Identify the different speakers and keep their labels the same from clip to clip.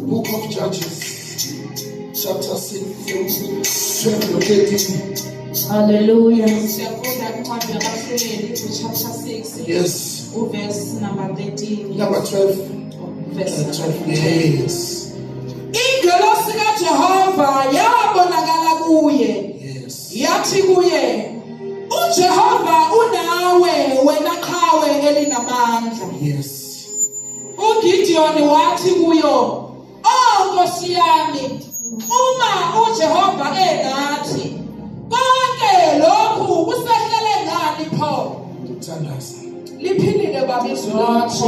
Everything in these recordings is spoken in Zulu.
Speaker 1: Book of Judges, chapter 6, 12 to 13.
Speaker 2: Hallelujah.
Speaker 1: Yes.
Speaker 2: Verse number 13.
Speaker 1: Number 12.
Speaker 2: Verse
Speaker 1: 12. Yes.
Speaker 2: Ingelosi kaJehova yabonakala kuye.
Speaker 1: Yes.
Speaker 2: Yathi kuye, uJehova unawe wena qhawe elinamandla.
Speaker 1: Yes.
Speaker 2: uGideon wathi kuyo, "Oh Nkosi yami, uma uJehova enathi, konke lokhu kusehlele ngani pho?"
Speaker 1: Uthandaza.
Speaker 2: Liphilile babizwe lakho.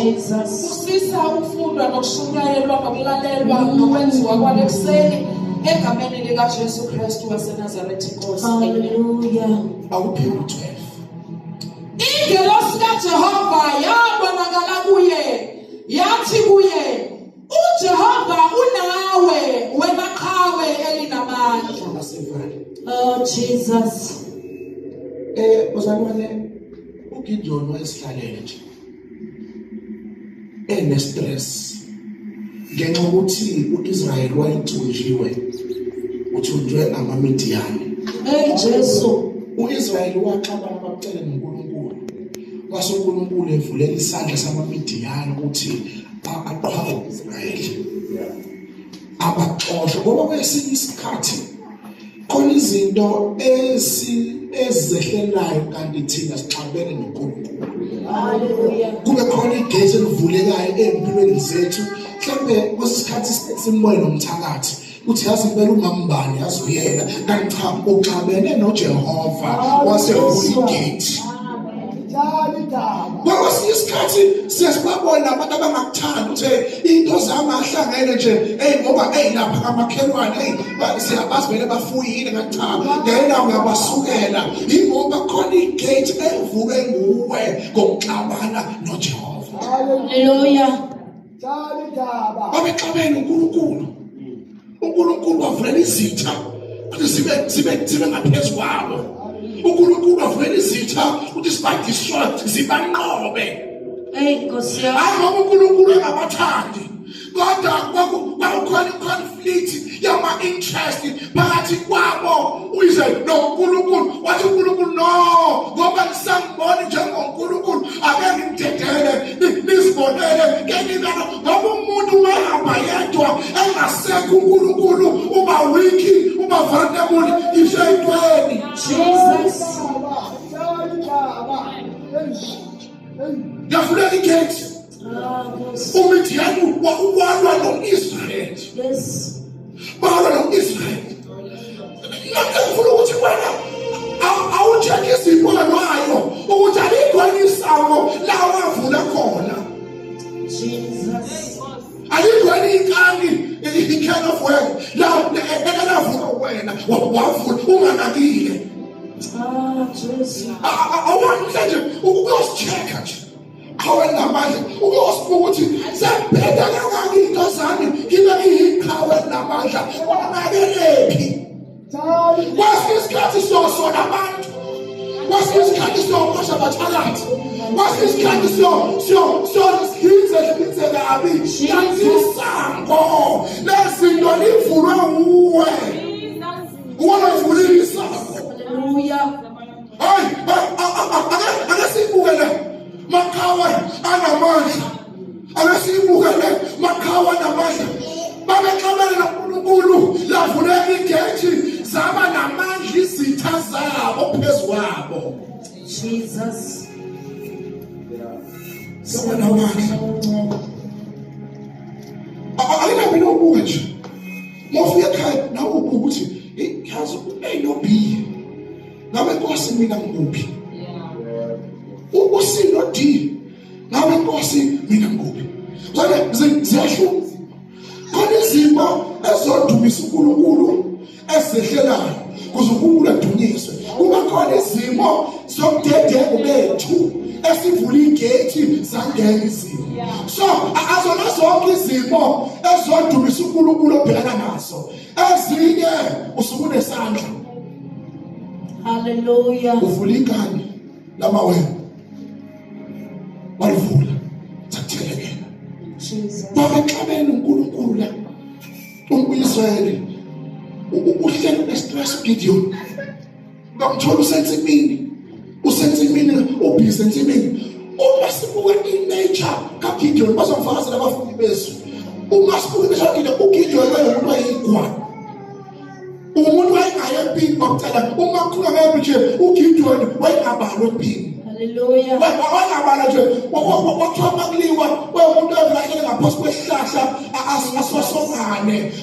Speaker 2: Usisa ukufundwa nokushayelwa nokulalelwa nokwenziwa kwalekuseni egameni lika Jesu Kristu waseNazaretha Nkosi. Hallelujah.
Speaker 1: Awuphinde 12.
Speaker 2: Ingelosi kaJehova yabonakala kuye. Yathi kuye, uJehova unawe wena qhawe elinamandla. Oh Jesus.
Speaker 1: Uzalwane uGideon wayesihlalele nje. Stress. Ngenxa ukuthi uIsrael wayethunjiwe. Uthunjwe amaMidiyani.
Speaker 2: Hey Jesu.
Speaker 1: uIsrael waxabana bacela noNkulunkulu. Kwase uNkulunkulu evulela isandla samaMidiyani ukuthi aqhawe uIsrael. Abaxoshwe ngoba kwesinye isikhathi khona izinto ezizehlelayo kanti thina sixabene noNkulunkulu.
Speaker 2: Hallelujah.
Speaker 1: Kube khona igate elivulekayo empilweni zethu. Mhlawumbe kwesikhathi simoya nomthakathi uthi yazi impela ungambani yazi uyena kanti cha uxabene noJehova wasevula igate. Ngoba isikhathi siyasibabona abantu abangakuthanda ukuthi into zami ahlangene nje ngoba lapha kamakhelwane siyabazi vele bafuyile ngathi cha ngena uyabasukela ingoba khona igate evuke nguwe ngokuxabana noJehova.
Speaker 2: Hallelujah.
Speaker 1: Babexabene uNkulunkulu. uNkulunkulu wavulela izitha ukuthi zibe ngaphezu kwabo. uNkulunkulu wavulela izitha ukuthi sibadistroy zibanqobe.
Speaker 2: Nkosi yami.
Speaker 1: Ngoba uNkulunkulu engabathandi kodwa kwakukhona conflict yama-interest phakathi kwabo uyize noNkulunkulu. Wathi uNkulunkulu no, ngoba nisangiboni njengoNkulunkulu ake ngimdedele nisibonele ngenibano. Ngoba umuntu mahamba yedwa engasekho uNkulunkulu uba weak, uba vulnerable iseyintweni.
Speaker 2: Jesus.
Speaker 1: Yavulela igate. uMidiyani walwa noIsrael.
Speaker 2: Yes.
Speaker 1: Balwa noIsrael. Ngifuna ukuthi wena awucheck izipho lwayo ukuthi alikho isango la wavula khona.
Speaker 2: Jesus.
Speaker 1: Alikho inkani kind of way la elavula wena wavula unganakile.
Speaker 2: Jesus.
Speaker 1: Awamhle nje ukuyoschecka nje. Namandla ukuyosibuka ukuthi sebheda kangaki into zami ngibe ngiyiqhawe namandla wanakelephi. Kwasi isikhathi sona abantu, kwasi isikhathi sokosha bathakathi, kwasi isikhathi sihize kabi isango lezinto livulwe nguwe. Wavulile isango.
Speaker 2: Hallelujah.
Speaker 1: Hayi akasibukele Makawa anamandla. Akasibukele Makawa anamandla. Babexabana noNkulunkulu lavuleka igate zaba namandla izitha zabo phezwabo.
Speaker 2: Jesus.
Speaker 1: Sabona amandla. Alina mina ubuke nje. Mofika ekhaya nawe ubuke ukuthi yazi no B. Ngabe Nkosi mina ngikuphi? Usino D. Ngabe Nkosi mina ngikuphi? Ziyasho. Khona izimo ezodumisa uNkulunkulu ezehlelayo kuze uNkulunkulu adunyiswe. Kuba khona izimo zomdedeko bethu esivula igate sangena izimo. So azona zonke izimo ezodumisa uNkulunkulu obhekana nazo. Ezinye usukunesandla.
Speaker 2: Hallelujah.
Speaker 1: Uvula ingane lamawele. Walivula.
Speaker 2: Jesus.
Speaker 1: Babexabene uNkulunkulu la. UIsrael uhlelo lestress Gideon. Bamthola usensimini. Usensimini ubhizi ensimini. Uma sibuka inature kaGideon bazofakazela abafundi besu. Uma sibuka inature uGideon wayemuntu wayigwana. Umuntu wayengaye empini bakucela uma kukhulunywa ngaye nje uGideon wayengabalwa empini.
Speaker 2: Hallelujah.
Speaker 1: Wangabala nje wakuthiwa makuliwa umuntu ovelahlele ngaphansi kwesihlahla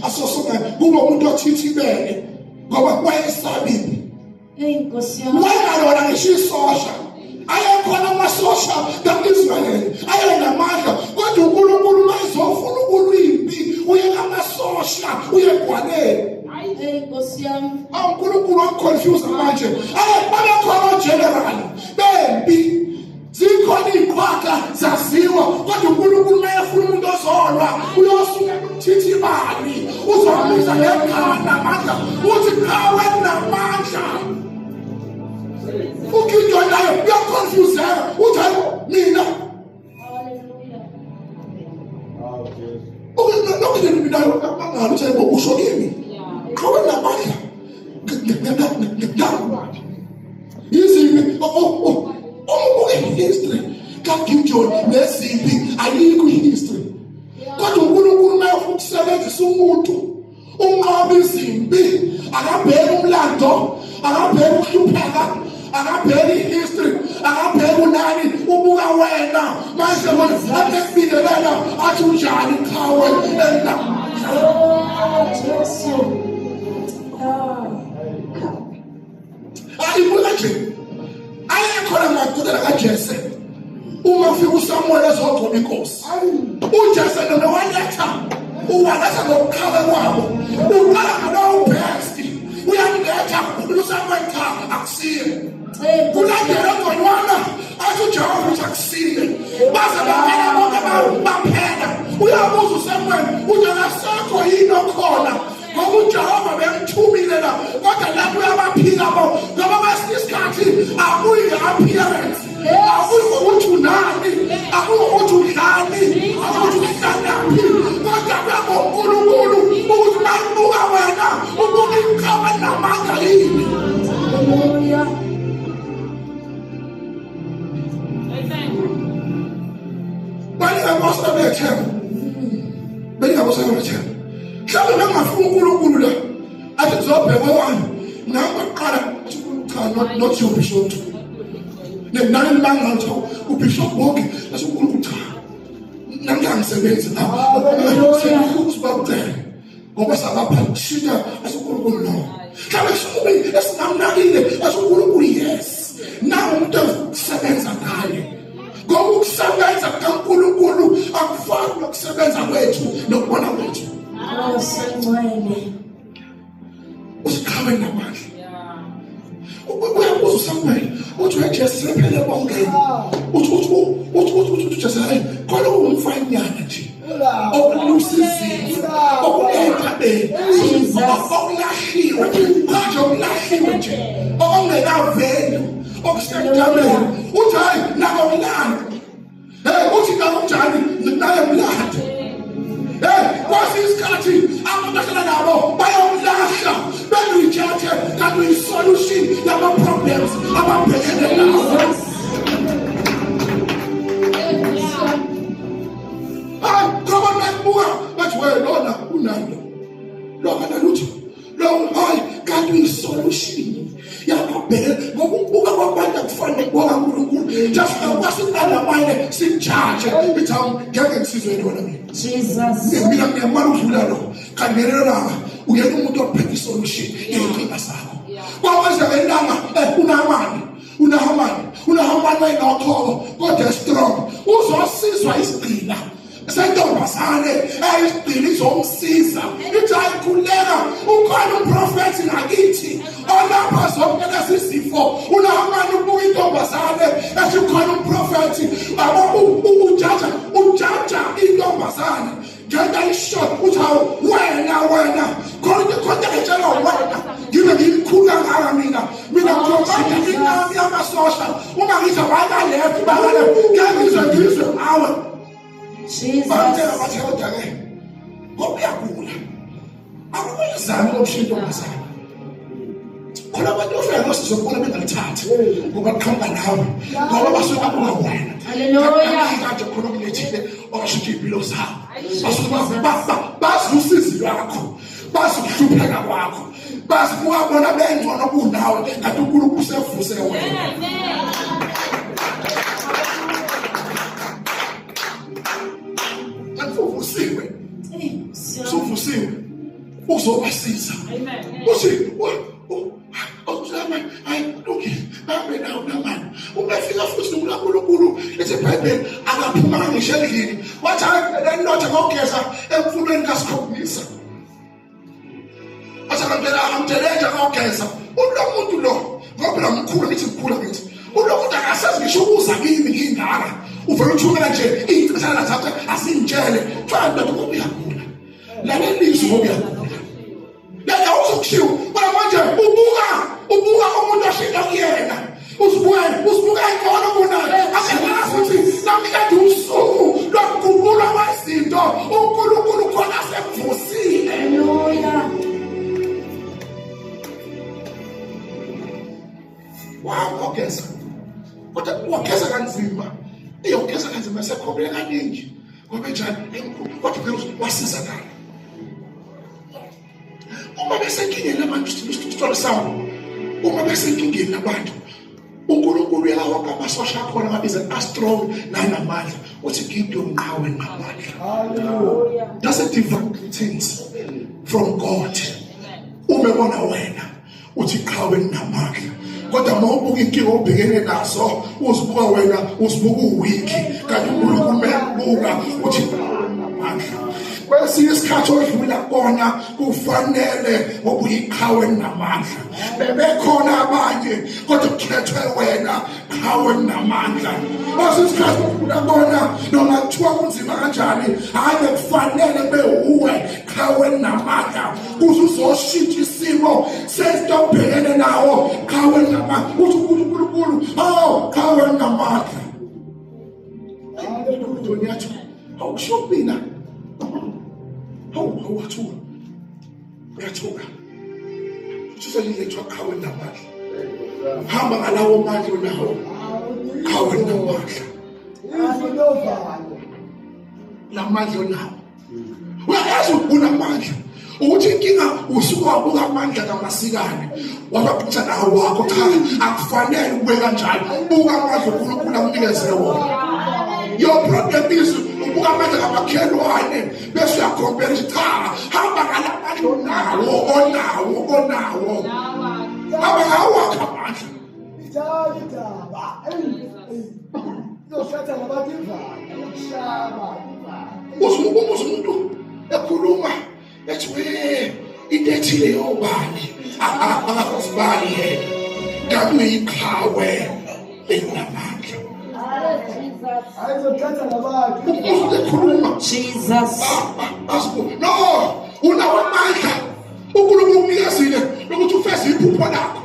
Speaker 1: asosongane kube umuntu othithibele ngoba wayesabile.
Speaker 2: Nkosi yami.
Speaker 1: Wayengalona ngisho isosha ayekhona amasosha kaIsrael ayenamandla kodwa uNkulunkulu mayizofuna ukulwimpi uye ngamasosha uyegwanele.
Speaker 2: Nkosi yami.
Speaker 1: uNkulunkulu wakonfuse manje babekhona general bempi zikhona iqhwaga zaziwa kodwa uNkulunkulu mayefuna umuntu ozolwa uyosuka ukuthithibali uzombiza ngegama namandla uthi qawe namandla. UGideon naye uyakonfuse uthi mina lokho mina mangaluthi usho kimi qawe namandla izimi history kaGideon nezimpi ayikho history kodwa uNkulunkulu mayefuna ukusebenzisa umuntu unqoba izimpi akabheka umlando akabheka ukuhlupheka akabheka ihistory akabheka unani ubuka wena manje wena akubingelela athi unjani qawe
Speaker 2: Jesu.
Speaker 1: ayibuka nje ayekhona ngakudala kaJese uma ufika uSamuel ezogcoba inkosi uJese noma waletha uwaletha ngokukhala kwabo uqala ngalowo best uyamletha uSamuel cha akusiye kulandela ngonywana athi uJehova uthi akusiye baze baphela bonke baphela uyabuza uSamuel uthi akasekho yini okhona ngoba uJehova bemthumile la kodwa lapho uyabaphika bo ngoba kwesinye isikhathi akuyi appearance akuyi ukuthi unani akuyi ukuthi udlani akuyi ukuthi uhlalaphi kodwa kuyakuNkulunkulu ukuthi mayibuka wena ubuka iqhawe namandla yini.
Speaker 2: Hallelujah.
Speaker 1: Balingabosa bethemba balingabosa bethemba mhlawumbe bengafuna uNkulunkulu la athi ngizobheka wami nangaqala cha not your bishop nani mangathi uBishop Bogi asuNkulunkulu cha nangisebenza usibabuthe ngoba sabapha ukushinda asuNkulunkulu no mhlawumbe sube esinamnakile asuNkulunkulu yes nawo umuntu osebenza ngaye ngoba ukusebenza kaNkulunkulu akufani nokusebenza kwethu nokubona kwethu.
Speaker 2: Awusengcwele.
Speaker 1: Usiqhawe namandla. Uyabuza uSamuel uthi weJese phela bonke. Uthi Jese hayi khona umfanyana nje. Okulusizini. Okulephabeni. Okulahliwe. Manje okulahliwe nje. Okungekaveli. Okusemntameni. Uthi hayi nakomlando. Uthi nakunjani naye mlando. Kwasi isikhathi abahlala nabo bayomlahla benuyithathe kanti uyisolution yama-problems ababhekene nawo. Ngoba bakubuka bathi wena lona unalo lokanalutho lo hayi kanti uyisolution yamabheke ngoba ukubuka kwabantu akufanele kubuka uNkulunkulu just kwasiqala manje simjaje ithi ngeke ngisizwe yona mina.
Speaker 2: Jesus.
Speaker 1: Mina ngiyamala udlula lo kangelela uyena umuntu ophethe isolution yenkinga sakho kwawenza ngelanga unahamani wayenotholo kodwa strong uzosizwa isigcina sentombazane eyisigcina izomsiza ithi ayikhuleka ukhona umprofethi ngakithi olapha zonke izifo unahamani ubuka intombazane ethi ukhona umprofethi ujaja intombazane ngeke ayishot uthi wena khona ngitshela wena ngibe ngimkhulu kangaka mina ngizokwenza inami yamasosha uma ngize bakaleft bakale ngeke ngizwe awe
Speaker 2: Jesus.
Speaker 1: Bantela bathi kodwa-ke ngoba uyagula akuyizami lomshinto ngazana khona abantu ofika ngosizokubona bengalithathi ngoba kuqhamba nawe ngoba basuke babuka wena.
Speaker 2: Hallelujah.
Speaker 1: Kade khona okulethile okashintsha iy'mpilo zabo basuke bazi usizi lwakho bazi ukuhlupheka kwakho bazi kuwabona bengcono kunawe kanti uNkulunkulu usevuse wena. Uvusiwe uvusiwe uzobasiza uthi hayi nawo namani ungafika futhi uNkulunkulu eseBhayibheli akaphuma ngisho endlini wathi hayi notha ngogeza emfulweni kaSikhombisa asalandela amteleja ngogeza ulo muntu lo ngoba la mkhulu ngithi mkhulu ngithi ulo muntu akasazi ngisho ukuza kimi ngingaka uvela uthumela nje iy'ncisana zakhe asingitshele fana nto ngoba uyagula lalelizwi ngoba uyagula lala uzokushiwo mara manje ubuka umuntu oshinda kuyena usibuka ngcono kunaye asengazi ukuthi namhlanje usuku lokugubulwa kwezinto uNkulunkulu khona semvusile.
Speaker 2: Hallelujah.
Speaker 1: Wageza kodwa wageza kanzima iyogeza kanzima sekhobele kaningi ngoba njani kodwa phela wasizakala uma besenkingeni abantu isitolo sawo uma besenkingeni abantu uNkulunkulu uyawonga amasosha akhona ngabiza astrong nanamandla uthi Gideon qawe namandla.
Speaker 2: Hallelujah.
Speaker 1: That's a divine greetings from God. Umebona wena uthi qawe namandla kodwa mawubuka inkinga obhekene nazo uzibuka wena uzibuka uwiki kanti uNkulunkulu uyabuka uthi namandla. Kwesinye isikhathi odlula kona kufanele ubuyiqhawe namandla bebekhona abanye kodwa kukhethwe wena qhawe namandla. Isikhathi odlula kona noma kuthiwa kunzima kanjani hayi kufanele bewuwe qhawe namandla kuze uzoshintsha isimo sesitobhekene nawo qhawe namandla uthi uNkulunkulu qhawe namandla. Hallelujah. Awusho mina wathuka uyathuka ususayilethwa qhawe namandla hamba ngalawo manje unawo qhawe namandla lamandla unawo uyayazi unamandla ukuthi inkinga usuke wabuka amandla kamasikane wabaphuza nawo wakho cha akufanele ube kanjalo buka amandla uNkulunkulu amnikeze wona. Your problem is ubuka amandla kamakhelwane bese uyakhompera ukuthi cha hamba ngalamandla onawo hamba ngawo wakho amandla uzobuza umuntu ekhuluma ethi we into ethile yobani akakuzibali yena kanti uyiqhawe enamandla.
Speaker 2: Jesus.
Speaker 1: No, unawo amandla uNkulunkulu umnikezile ukuthi ufeze iphupho lakho.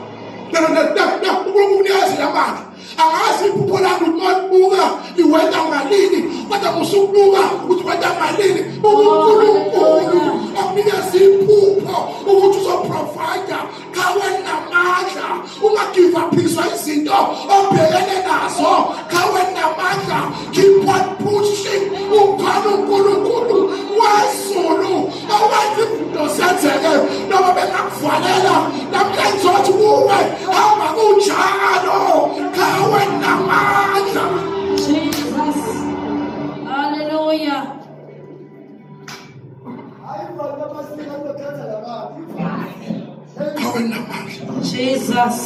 Speaker 1: uNkulunkulu umnikezile amandla angazi iphupho lakho ubuka liwenda malini kodwa musukubuka ukuthi wenda malini uNkulunkulu akunikeza iphupho ukuthi uzoprovide qhawe namandla ungagive uphiswa izinto obhekene nazo qhawe namandla keep on pushing ukhona uNkulunkulu wazulu awazi izinto zenzeke noma bengakuvalela namhlanje uthi uwe hamba kunjalo qhawe namandla.
Speaker 2: Jesus. Hallelujah.
Speaker 1: Qhawe namandla.
Speaker 2: Jesus.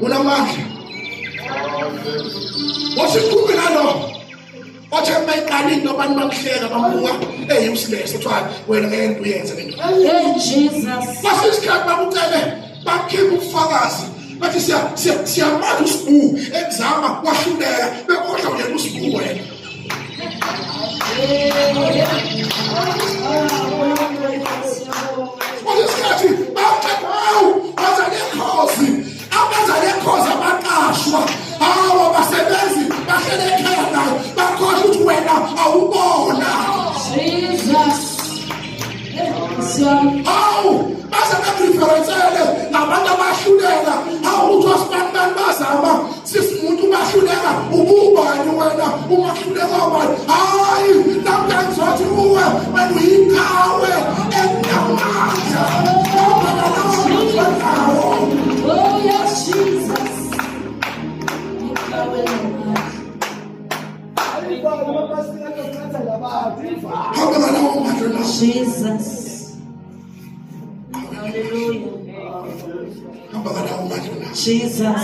Speaker 1: Unamandla wasikhuluma nalo othe mayiqala into abantu bakuhleka bamuka usilese kuthiwa wena ngeke uyenze le nto.
Speaker 2: Hey, Jesus.
Speaker 1: Basisikhathi bakucele bakhipha ubufakazi bathi siyamazi usibu ekuzama wahluleka bekhohlwa yena usibu wena. Basisikhathi bathi abenza le khozi abaqashwa basebenzi bahlele ekhaya nayo wena ungahluleka abantu hayi namhlanje sothi uwe wena uyinkawe enamandla
Speaker 2: Oh yes, Jesus. Jesus. Hallelujah. Jesus.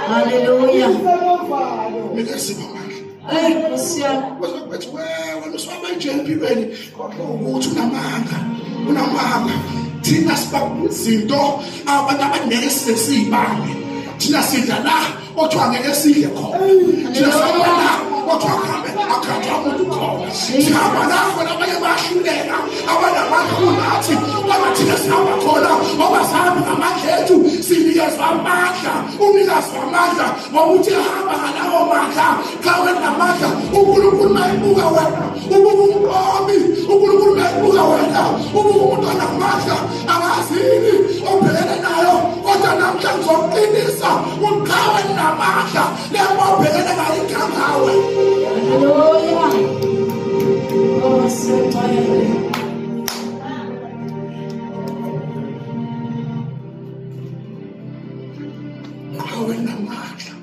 Speaker 2: Hallelujah. Hey, Christian.
Speaker 1: Thina sibakuzinto abantu abangeke sisibambe thina sidla la othiwa ngeke sidle khona thina sabona othiwa khambe akhatha umuntu khona sihamba la khona abanye bahluleka abanamandla kunathi ngoba thina sihamba khona ngoba sihambe ngamandla ethu sinikezwa amandla unikezwa amandla ngokuthi hamba ngalawo mandla xa wenamandla uNkulunkulu mayibuka wena ubuka umqobi uNkulunkulu mayibuka wena ubuka umuntu onamandla angazini obhekene nayo kodwa namhlanje zokuqinisa uqhawe namandla lebo obhekene nayo ikangawe.
Speaker 2: Hallelujah. Oh, so tired.
Speaker 1: Uqhawe namandla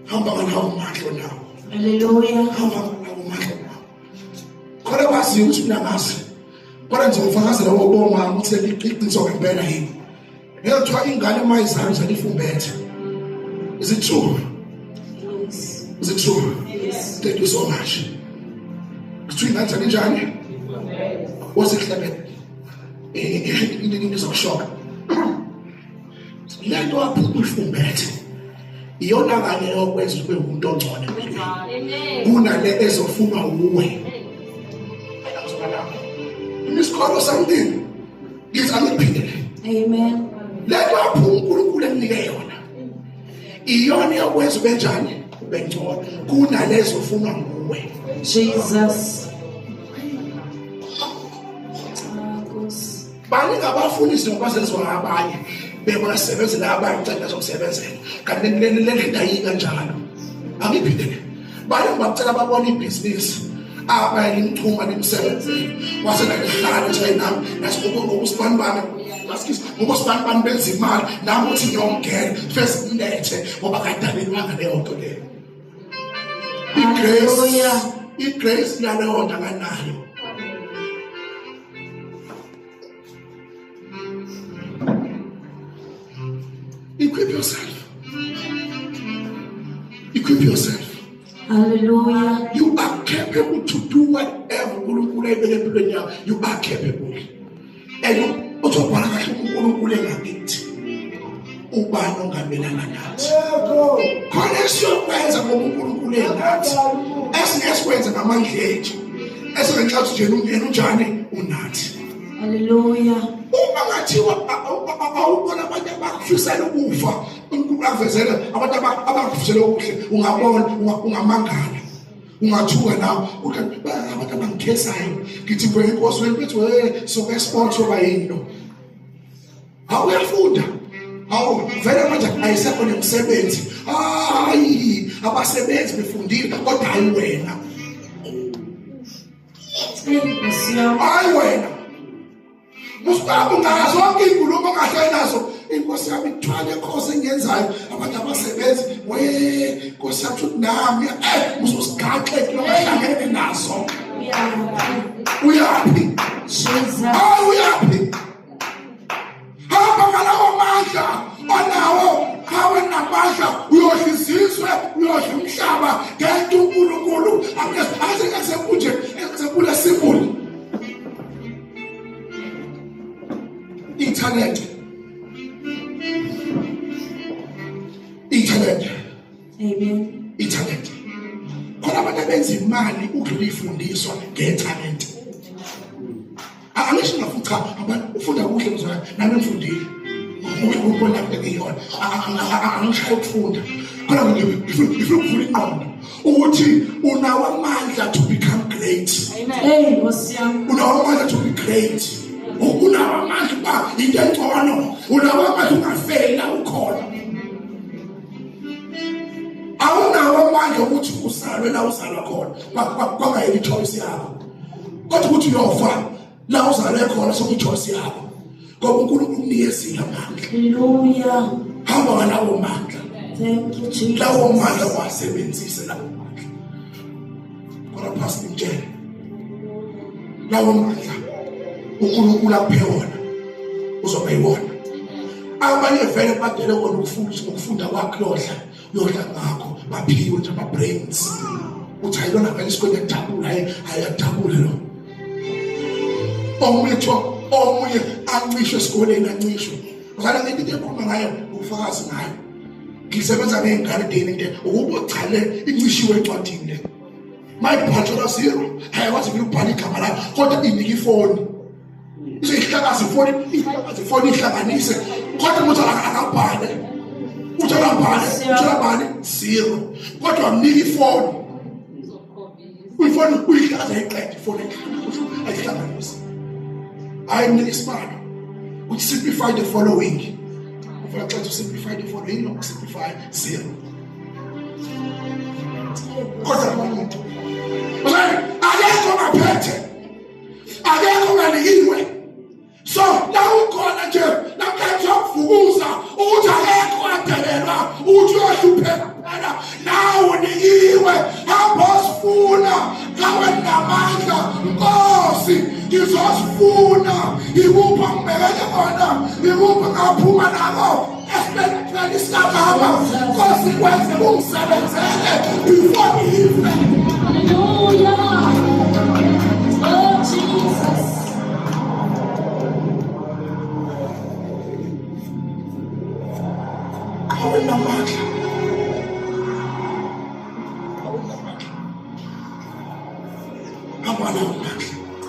Speaker 1: hamba ngalawo mandla nawo.
Speaker 2: Hallelujah.
Speaker 1: Hamba ngalawo mandla nawo. Khona kwaziyo ukuthi unangazi kodwa nje ufakazela woboma ukuthi liqiniso ngempela yini ngiyothiwa ingane mayizalwa zanifumbethe. Is it true?
Speaker 2: Yes.
Speaker 1: Is it true?
Speaker 2: Yes.
Speaker 1: Thank you so much. Kuthiwa ingane zanjani? Wasihlebele ngizokushoka lento apho uyifumbethe iyona kanye yokwenza ube umuntu ongcono kunale ezofuna uwe. Miskolo something is aniphile
Speaker 2: Amen.
Speaker 1: lento apho uNkulunkulu enike yona iyona yokwenza ube njani ube ngcono kunalezo ofuna nguwe.
Speaker 2: Jesus.
Speaker 1: Bani ngabafundisi ngokwazenzwa ngabanye bebona sebenzela abanye ucela zokusebenzela kanti lento ayinkanjalo angiphile bani ngibacela babona ibhizinisi abayimthuma lemsebenzini wasena ngihlala nje nami nasikukusibani bami maskisi ngokusibani bami benza imali nami uthi ngiyongena first nlethe ngoba kadalelwanga leyo nto leyo. Igrace yaleyo nto akanayo. Equip yourself. Equip yourself.
Speaker 2: Hallelujah.
Speaker 1: You are capable to do whatever you are capable. And you utobona kahle uNkulunkulu engakithi. Ubani ongamelana nathi. Khona esiyokwenza ngoba uNkulunkulu engathi. Esikwenza ngamandla ethu. Esengathi nje ungena unjani unathi.
Speaker 2: Hallelujah.
Speaker 1: Uma ngathiwa awubona abantu abakufisela ukufa uNkulunkulu avezela abantu abakufisela okuhle ungabona ungamangala ungathuka nawe uthi abantu abangikhesayo ngithi mfowethu inkosi wethu soke sport yoba yini awuyafunda awu vele manje ayisekho nemsebenzi hayi abasebenzi befundile kodwa hayi wena hayi wena musikabu ngazonke inkulumo ongahleli nazo inkosi yami ithwale inkosi engenzayo abantu abasebenzi inkosi yathi nami mususigaxe kulobahlangene nazo uyaphi hayi uyaphi hamba ngalawo mandla onawo kawe namandla uyohla izizwe uyohla umhlaba ngento uNkulunkulu asekuje esekule simple internet.
Speaker 2: Amen.
Speaker 1: Internet. Khona abantu abenza imali ukudlula ifundiswa ngetalent. Angisho ngafuthi abantu ufunda kuhle mzwana nami ngifundile. Ukubona lapho ngiyona. Angisho ukufunda. Khona ngifuna ukuvula ingqondo ukuthi unawo amandla to become great.
Speaker 2: Amen.
Speaker 1: Unawo amandla to be great. Unawo amandla ba into engcono unawo amandla ungafeli la ukhona. Awunawo amandla ukuthi uzalwe la uzalwa khona kwangayeli choice yakho. Kodwa ukuthi uyofa la uzalwe khona sokuyichoice yakho. Ngoba uNkulunkulu unikezile amandla.
Speaker 2: Hallelujah.
Speaker 1: Hamba ngalawo mandla.
Speaker 2: Thank you, Jesus.
Speaker 1: Lawo mandla wasebenzise lawo mandla. Kodwa pastor mtshele. Lawo mandla uNkulunkulu akuphe wona. Uzoba yibona. Abanye vele badele kona ukufunda kwakho yodla ngakho baphiwe nje ama brains. Uthi ayilona vele isikhona ejabula ayadabula lo. Omunye ancishwe esikoleni ancishwe. Ngala ngento ekhuluma ngayo ufakazi ngayo. Ngisebenza nezingane deni ukubochale incishiwe encwadini le. My bachelor zero. Ayakwazi ukubhala igama la kodwa inika ifoni. Ihlakazi ifoni ihlanganise kodwa umuntu akabhale. Uthalabhale zero. Kodwa amnika ifoni. Uyifoni uyihlaza eqeda ifoni ayihlanganise. I am smart. Which simplify the following. If I try to simplify the following, no simplify zero. Kodwa abantu. Akekho ngaphethe. Akekho nganikiwe. So la ukhona nje namhlanje ukuvukuza ukuthi akekho adelelwa ukuthi uyahlupheka phela nawe unikiwe hamba usifuna ngawe namandla Nkosi ngizosifuna ikupha ngibekele khona ikupha ngaphuma nako esibhedlela isigaba Nkosi kwenze umsebenzele before ife.
Speaker 2: Hallelujah. Oh Jesus.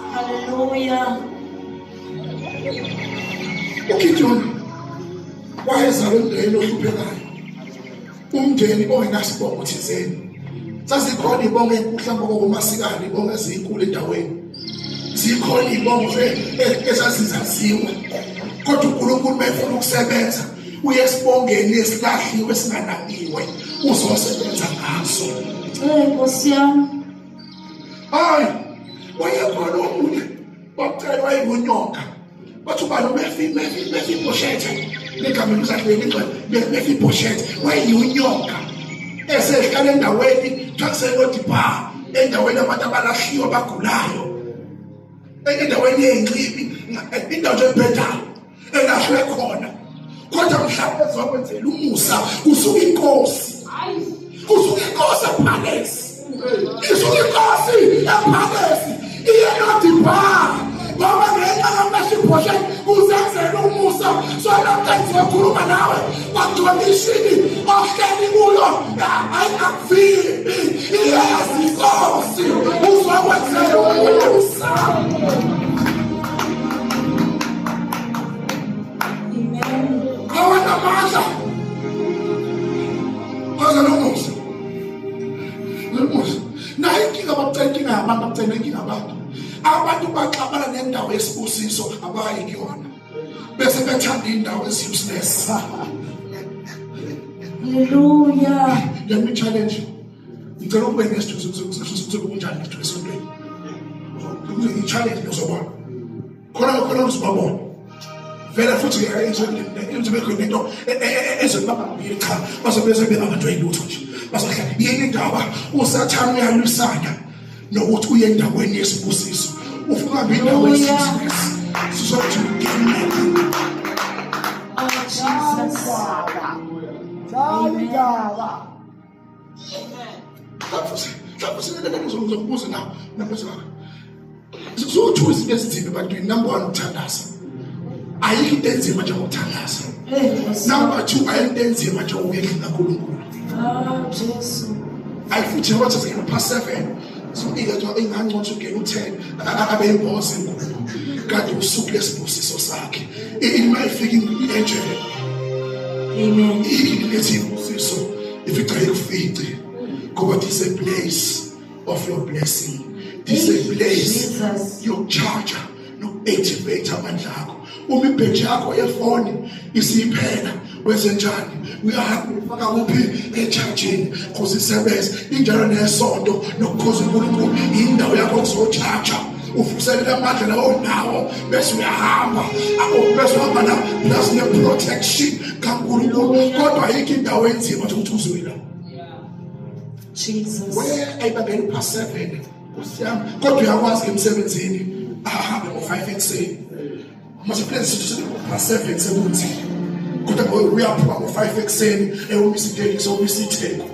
Speaker 2: Hallelujah.
Speaker 1: Ukijona wayezalwe umndeni ohluphekayo. Umndeni ongenasibongo thizeni. Sazikhona ibongo enkulu ngokumasikani ibongo ezinkulu endaweni. Zikhona ibongo ezazizaziwa. Kodwa uNkulunkulu mayefuna ukusebenza uyesibongeni esilahliwe esinganamiwe uzosebenza ngaso.
Speaker 2: Nkosi yami.
Speaker 1: Hayi wayekhona omunye wacela wayengonyonga bathi ubani Mefi Boshethe legama lizahleli Mefi Boshethe wayenyonga esehlala endaweni takuselodipa endaweni abantu abalahliwe abagulayo endaweni yencibi indawo ebhedayo elahlwe khona kodwa mhlawumbe ezokwenzela umusa kusuka inkosi ePhalesi isuka inkosi ePhalesi iyelodipa ngoba ngenxa kaMefi Boshethe uzenzela umusa so namhlanje siyakhuluma nawe kwakondishini ohleli kuyo ayakufili iyazi inkosi uzokwenzela umusa. Kawana masa kaza nomusa na inkinga bakucenkinga abantu bakucenkinga abantu baxabana nendawo yesibusiso abayikuyona bese bethanda indawo ezi-useless.
Speaker 2: Hallelujah.
Speaker 1: Let me challenge you. Ngicela ube nesithukuthezi kunjani ngisho esontweni. I-challenge ngizobona khona uzibabona vele futhi izobekho into ezobabambile cha bazobese bengabantu ayilutho nje bazohlala yini indaba usathana uyalwisana nokuthi uye endaweni yesibusiso ufuna ukuhamba endaweni yesibusiso sizothi ugene.
Speaker 2: Oh Jesus.
Speaker 1: Amen. Ngizokubuza nawe namhlanje zizothu izinto ezithini ebantwini. Number 1 ukuthandaza ayikho into enzima njengokuthandaza. Number 2 ayikho into enzima njengokuyekela uNkulunkulu.
Speaker 2: Oh Jesus.
Speaker 1: Ayifuthi wathi singena past 7 so ingangcono ugena u10 abe imbozi enkulu kanti usuku lesibusiso sakhe imayifika inje.
Speaker 2: Amen.
Speaker 1: Isibusiso ifica ekufice ngoba this is a place of your blessing. This is a place yokucharge no activate amandla akho uma ibheji yakho yefoni isiyiphela wenzenjani uyahamba ufaka kuphi echarging cause isebenza injalo nesonto nokukhoza uNkulunkulu indawo yakho kuzochacha ufuselela amandla lawo nawo bese uyahamba bese uhamba na plus ne-protection kaNkulunkulu kodwa ayikho indawo enzima ukuthi uzwela
Speaker 2: Jesus.
Speaker 1: where ayibambeni past 7 usiyama kodwa uyakwazi emsebenzini ahambe ngo5 ekuseni mase plan sithi past 7 sekunzi kodwa uyaphuma ngo5 ekuseni ewumisa ideli sewumisa itheko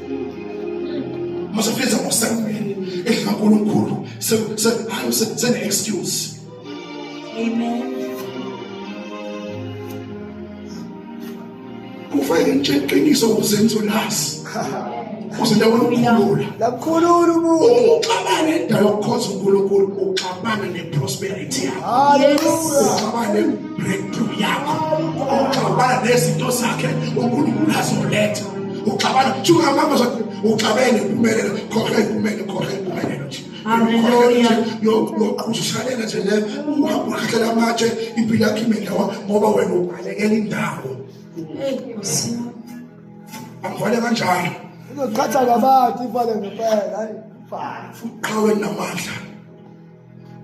Speaker 1: mase feza ngo7 eNkulunkulu sene excuse.
Speaker 2: Amen.
Speaker 1: Kufike nje iqiniso ukuzenza ulazi uzendaweni ukukhulula
Speaker 3: lakukhulula umuntu
Speaker 1: uxabana nendawo yokukhoza uNkulunkulu uxabana neprosperity yakho
Speaker 3: haleluya
Speaker 1: uxabana nebreakthrough yakho uxabana nezinto zakhe uNkulunkulu azoletha uxabana juga mama uxabene impumelelo khokhe impumelelo nje
Speaker 2: Hallelujah.
Speaker 1: yoqhushalela nje le uhambukahlela amatshe impilo yakho imendawo ngoba wena ubalekela indawo
Speaker 2: Hey, Nkosi.
Speaker 1: angivale kanjalo
Speaker 3: uzochatha ngabantu ifale ngempela hayi mfana
Speaker 1: uqhawe namandla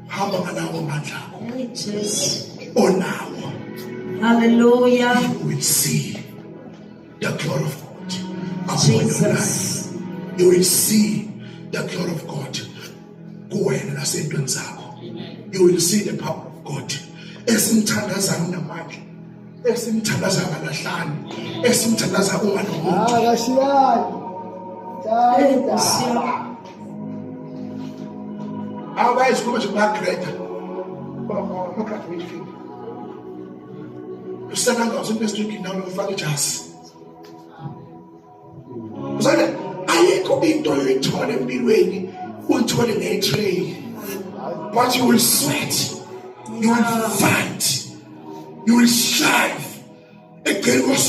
Speaker 1: hamba ngalawo amandla akho
Speaker 2: Hey, Jesus.
Speaker 1: onawo
Speaker 2: Hallelujah.
Speaker 1: you will see the glory of God upon your life.
Speaker 2: Jesus.
Speaker 1: You will see the glory of God kuwena nasentweni zakho. You will see the power of God esimthandazayo namandla esimthandaza ngalahlani esimthandaza uma nomuntu
Speaker 3: akashiyani
Speaker 2: Hey, Nkosi.
Speaker 1: awazi kuba nje bagreda bagraduate usenanga usemestiki nawo ufaka ijazi uzale ayikho into oyithola empilweni uyithole nge-train but you will sweat you will fight you will strive against